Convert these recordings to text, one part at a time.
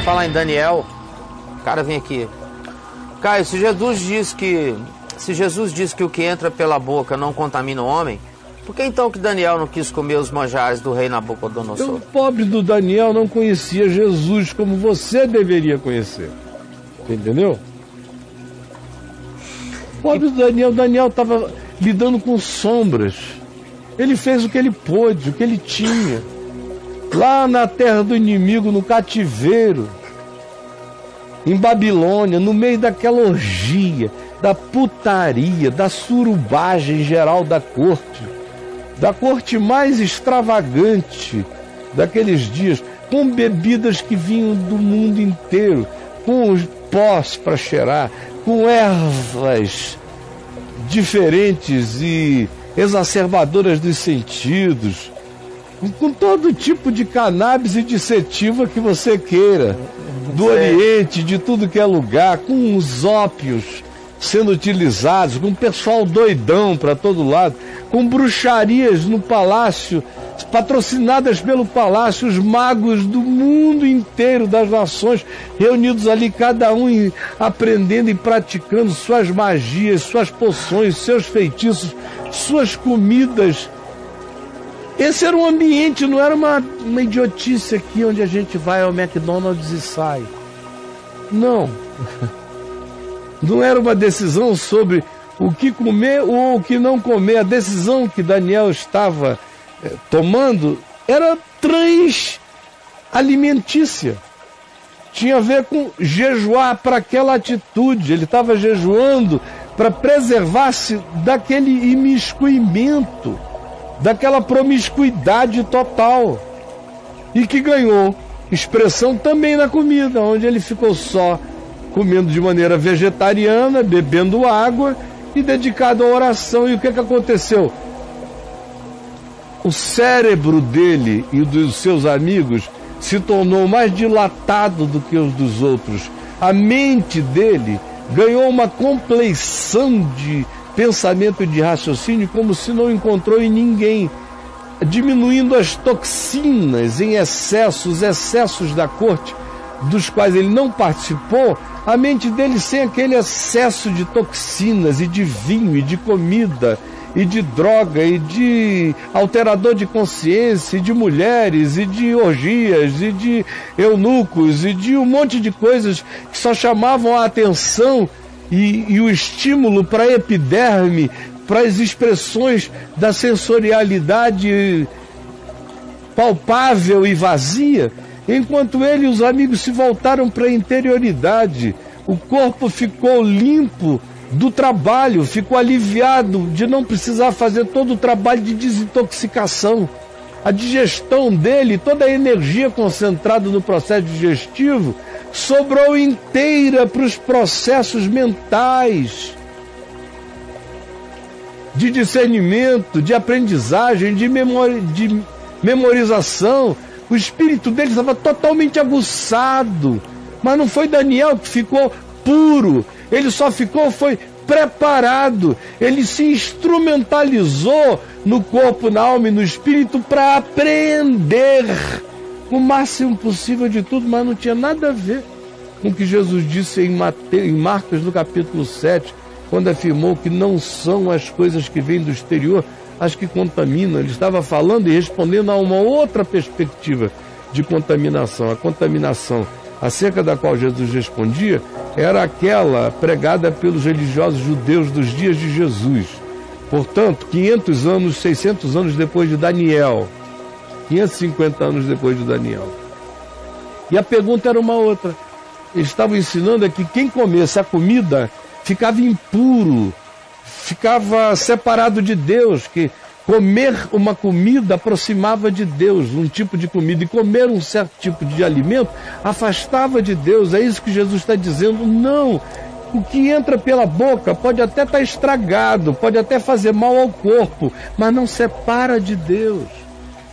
falar em Daniel, o cara vem aqui. Caio, se Jesus diz que o que entra pela boca não contamina o homem, por que então que Daniel não quis comer os manjares do rei Nabucodonosor? O pobre do Daniel não conhecia Jesus como você deveria conhecer. Entendeu? O pobre do Daniel estava lidando com sombras. Ele fez o que ele pôde, o que ele tinha. Lá na terra do inimigo, no cativeiro, em Babilônia, no meio daquela orgia, da putaria, da surubagem geral da corte mais extravagante daqueles dias, com bebidas que vinham do mundo inteiro, com os pós para cheirar, com ervas diferentes e exacerbadoras dos sentidos, com todo tipo de cannabis e de sativa que você queira, do Oriente, de tudo que é lugar, com os ópios sendo utilizados, com o pessoal doidão para todo lado, com bruxarias no palácio, patrocinadas pelo palácio, os magos do mundo inteiro, das nações, reunidos ali, cada um aprendendo e praticando suas magias, suas poções, seus feitiços, suas comidas. Esse era um ambiente, não era uma idiotice aqui onde a gente vai ao McDonald's e sai. Não. Não era uma decisão sobre o que comer ou o que não comer. A decisão que Daniel estava tomando era transalimentícia. Tinha a ver com jejuar para aquela atitude. Ele estava jejuando para preservar-se daquele imiscuimento, daquela promiscuidade total. E que ganhou expressão também na comida, onde ele ficou só comendo de maneira vegetariana, bebendo água e dedicado à oração. E o que aconteceu? O cérebro dele e dos seus amigos se tornou mais dilatado do que os dos outros. A mente dele ganhou uma compleição de pensamento e de raciocínio como se não encontrou em ninguém, diminuindo as toxinas em excesso, os excessos da corte, dos quais ele não participou. A mente dele, sem aquele excesso de toxinas e de vinho e de comida e de droga e de alterador de consciência e de mulheres e de orgias e de eunucos e de um monte de coisas que só chamavam a atenção e o estímulo para a epiderme, para as expressões da sensorialidade palpável e vazia. Enquanto ele e os amigos se voltaram para a interioridade, o corpo ficou limpo do trabalho, ficou aliviado de não precisar fazer todo o trabalho de desintoxicação. A digestão dele, toda a energia concentrada no processo digestivo, sobrou inteira para os processos mentais, de discernimento, de aprendizagem, de memorização. O espírito dele estava totalmente aguçado. Mas não foi Daniel que ficou puro. Ele só foi preparado. Ele se instrumentalizou no corpo, na alma e no espírito para aprender o máximo possível de tudo, mas não tinha nada a ver com o que Jesus disse em Marcos, no capítulo 7, quando afirmou que não são as coisas que vêm do exterior as que contaminam. Ele estava falando e respondendo a uma outra perspectiva de contaminação. A contaminação acerca da qual Jesus respondia era aquela pregada pelos religiosos judeus dos dias de Jesus. Portanto, 500 anos, 600 anos depois de Daniel, 550 anos depois de Daniel. E a pergunta era uma outra. Eles estavam ensinando que quem comesse a comida ficava impuro, ficava separado de Deus, que comer uma comida aproximava de Deus, um tipo de comida, e comer um certo tipo de alimento afastava de Deus. É isso que Jesus está dizendo. Não, o que entra pela boca pode até estar estragado, pode até fazer mal ao corpo, mas não separa de Deus.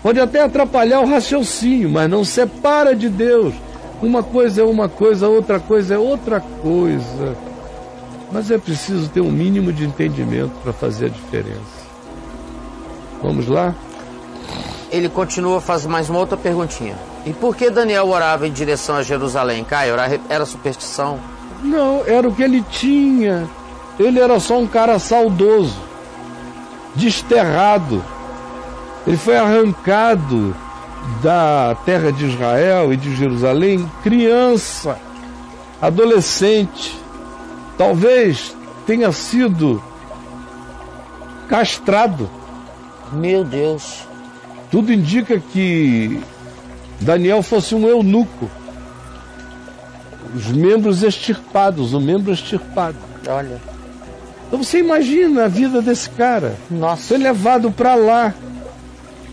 Pode até atrapalhar o raciocínio, mas não separa de Deus. Uma coisa é uma coisa, outra coisa é outra coisa. Mas é preciso ter um mínimo de entendimento para fazer a diferença. Vamos lá? Ele continua, faz mais uma outra perguntinha. E por que Daniel orava em direção a Jerusalém, Caio? Era superstição? Não, era o que ele tinha. Ele era só um cara saudoso, desterrado. Ele foi arrancado da terra de Israel e de Jerusalém, criança, adolescente. Talvez tenha sido castrado. Meu Deus. Tudo indica que Daniel fosse um eunuco. Os membros extirpados, o membro extirpado. Olha. Então você imagina a vida desse cara. Nossa. Foi levado para lá.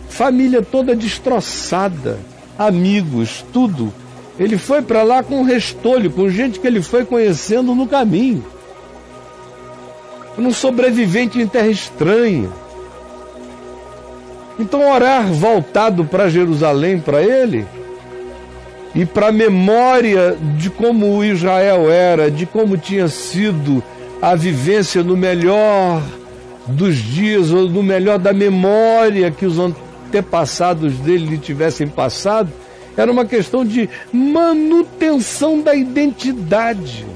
Família toda destroçada. Amigos, tudo. Ele foi para lá com restolho, com gente que ele foi conhecendo no caminho. Um sobrevivente em terra estranha. Então orar voltado para Jerusalém para ele, e para a memória de como Israel era, de como tinha sido a vivência no melhor dos dias, ou no melhor da memória que os antepassados dele lhe tivessem passado, era uma questão de manutenção da identidade.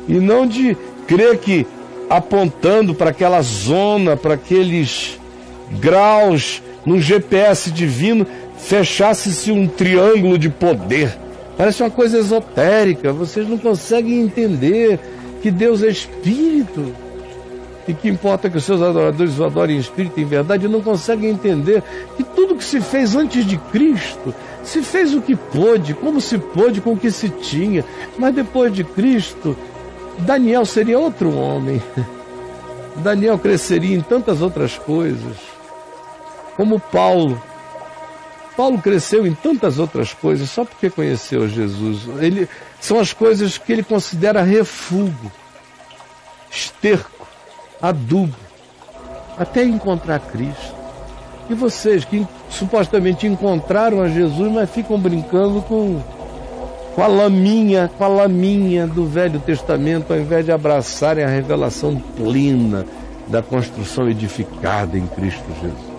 E não de crer que apontando para aquela zona, para aqueles graus no GPS divino, fechasse-se um triângulo de poder. Parece uma coisa esotérica. Vocês não conseguem entender que Deus é espírito e que importa que os seus adoradores o adorem em espírito e em verdade. Não conseguem entender que tudo que se fez antes de Cristo, se fez o que pôde, como se pôde, com o que se tinha. Mas depois de Cristo, Daniel seria outro homem. Daniel cresceria em tantas outras coisas, como Paulo. Paulo cresceu em tantas outras coisas só porque conheceu Jesus. São as coisas que ele considera refúgio, esterco, adubo, até encontrar Cristo. E vocês que supostamente encontraram a Jesus, mas ficam brincando com a laminha do Velho Testamento, ao invés de abraçarem a revelação plena da construção edificada em Cristo Jesus.